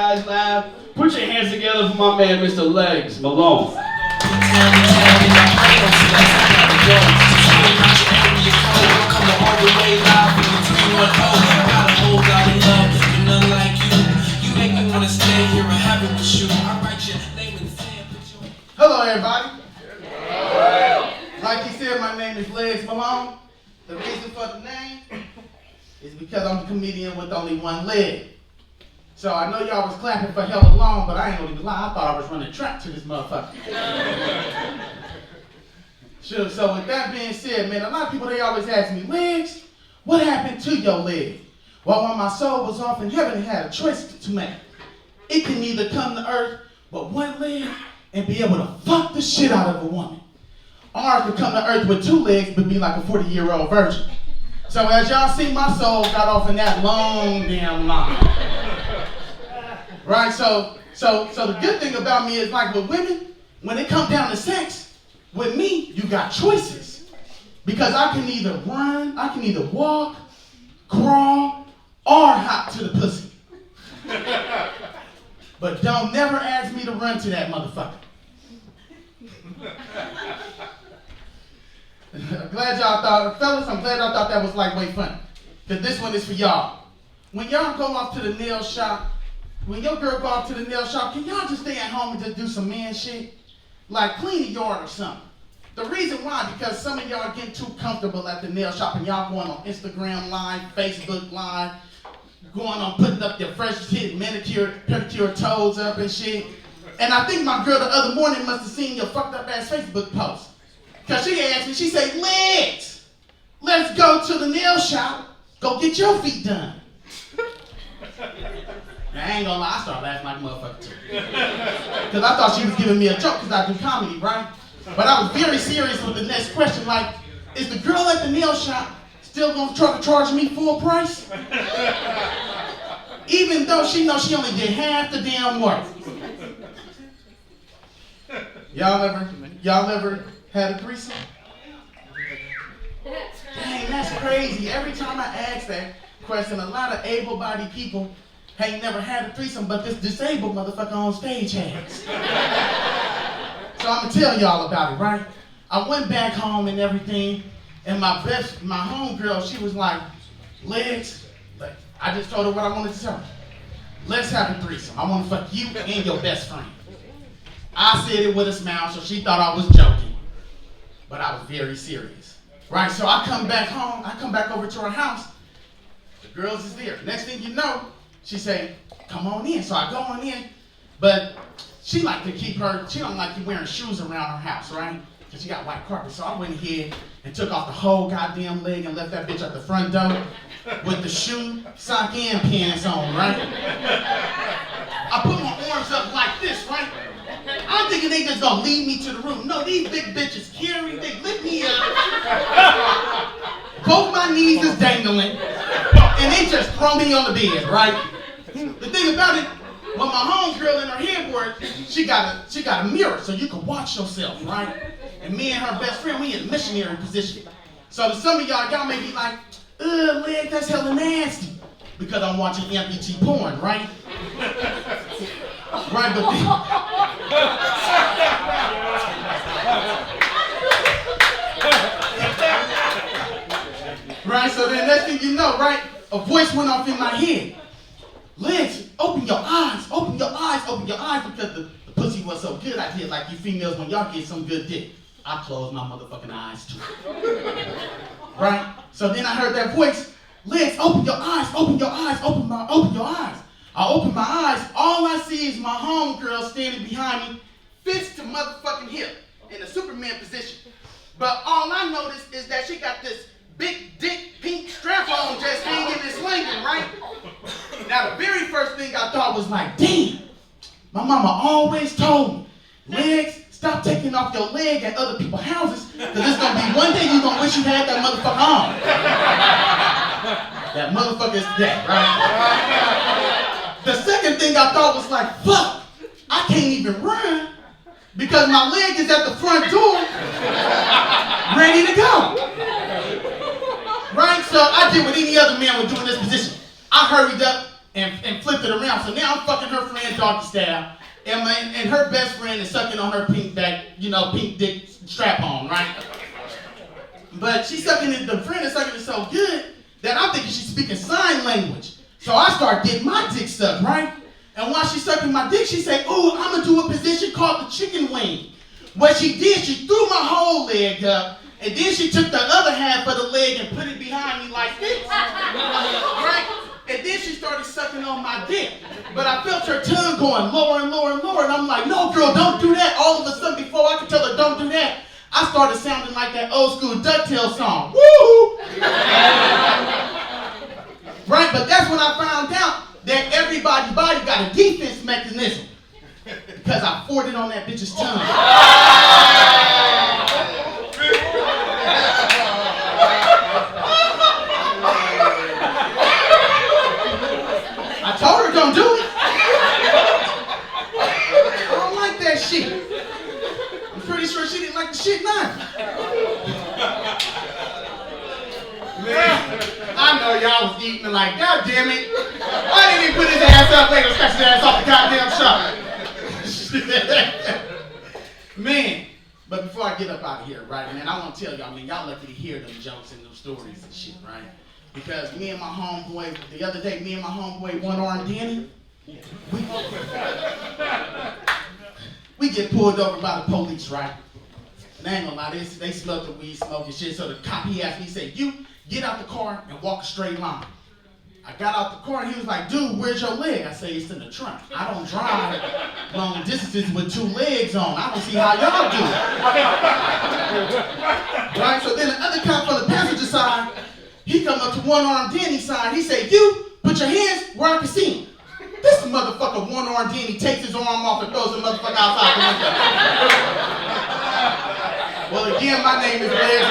Guys, laugh. Put your hands together for my man, Mr. Legs, Malone. Hello, everybody. Like he said, my name is Legs Malone. The reason for the name is because I'm a comedian with only one leg. So I know y'all was clapping for hella long, but I ain't gonna even lie, I thought I was running track to this motherfucker. Sure, so with that being said, man, a lot of people, they always ask me, Legs, what happened to your leg? Well, when my soul was off in heaven, it had a choice to make. It can either come to earth with one leg and be able to fuck the shit out of a woman. Or it could come to earth with two legs but be like a 40-year-old virgin. So as y'all see, my soul got off in that long damn line. Right, so the good thing about me is, like with women, when it comes down to sex, with me, you got choices. Because I can either run, I can either walk, crawl, or hop to the pussy. But don't never ask me to run to that motherfucker. I'm glad y'all thought, fellas, I'm glad y'all thought that was like way funny. Because this one is for y'all. When y'all go off to the nail shop, when your girl go off to the nail shop, can y'all just stay at home and just do some man shit? Like clean the yard or something. The reason why, because some of y'all get too comfortable at the nail shop and y'all going on Instagram Live, Facebook Live, going on putting up your fresh hit manicure, pedicure toes up and shit. And I think my girl the other morning must have seen your fucked up ass Facebook post. Because she asked me, she said, Legs, let's go to the nail shop, go get your feet done. Now, I ain't gonna lie, I started laughing like a motherfucker too. Because I thought she was giving me a joke because I do comedy, right? But I was very serious with the next question, like, is the girl at the nail shop still gonna try to charge me full price? Even though she knows she only did half the damn work. Y'all ever had a threesome? Dang, that's crazy. Every time I ask that question, a lot of able-bodied people ain't never had a threesome, but this disabled motherfucker on stage has. So I'm gonna tell y'all about it, right? I went back home and everything, and my homegirl, she was like, Legs, like, I just told her what I wanted to tell her. Let's have a threesome. I want to fuck you and your best friend. I said it with a smile, so she thought I was joking. But I was very serious. Right, so I come back home, I come back over to her house. The girls is there. Next thing you know, she say, come on in. So I go on in, but she like to keep she don't like you wearing shoes around her house, right? Because she got white carpet. So I went ahead and took off the whole goddamn leg and left that bitch at the front door with the shoe, sock, and pants on, right? I put my arms up like this, right? I'm thinking they just gonna lead me to the room. No, these big bitches carry, they lift me up. Both my knees is dangling, and they just throw me on the bed, right? The thing about it, when my homegirl in her headboard, she got a mirror so you can watch yourself, right? And me and her best friend, we in missionary position. So to some of y'all may be like, ugh, Leg, that's hella nasty. Because I'm watching amputee porn, right? Right, but right, so then next thing you know, right, a voice went off in my head. Legs, open your eyes, open your eyes, open your eyes, because the pussy was so good. I did like you females when y'all get some good dick. I closed my motherfucking eyes too. Right? So then I heard that voice, Legs, open your eyes, open your eyes, open your eyes. I open my eyes, all I see is my homegirl standing behind me, fist to motherfucking hip, in a Superman position. But all I noticed is that she got this big dick pink strap on just hanging and slinging, right? Now the very first thing I thought was like, damn, my mama always told me, Legs, stop taking off your leg at other people's houses, because it's going to be one day you're going to wish you had that motherfucker on. That motherfucker is dead, right? The second thing I thought was like, fuck, I can't even run because my leg is at the front door ready to go. Right? So I did what any other man would do in this position. I hurried up and and flipped it around. So now I'm fucking her friend doggy style, and her best friend is sucking on her pink back, pink dick strap on, right? But she's sucking it, the friend is sucking it so good that I'm thinking she's speaking sign language. So I start getting my dick sucked, right? And while she's sucking my dick, she say, "Ooh, I'm gonna do a position called the chicken wing." What she did, she threw my whole leg up, and then she took the other half of the leg and put it behind me like this, right? And then she started sucking on my dick. But I felt her tongue going lower and lower and lower, and I'm like, "No, girl, don't do that." All of a sudden, before I could tell her, "Don't do that," I started sounding like that old school DuckTales song. Woo! Right, but that's when I found out that everybody's body got a defense mechanism. Because I forted on that bitch's tongue. I told her don't do it. I don't like that shit. I'm pretty sure she didn't like the shit neither. Man, I know y'all was eating like, God damn it. Why didn't he put his ass up later, scratch his ass off the goddamn shop? Man, but before I get up out of here, right, man, I want to tell y'all, y'all lucky to hear them jokes and them stories and shit, right? Because me and my homeboy, the other day, one-armed Danny, we get pulled over by the police, right? And I ain't gonna lie, they smelled the weed smoke and shit, so the cop, he asked me, he said, "You get out the car and walk a straight line." I got out the car and he was like, "Dude, where's your leg?" I say, "It's in the trunk. I don't drive long distances with 2 legs on. I don't see how y'all do it." Right? So then the other cop on the passenger side, he come up to one-armed Danny's side. He say, "You put your hands where I can see him." This motherfucker, one-armed Danny, takes his arm off and throws the motherfucker outside the window. Well, again, my name is Blair.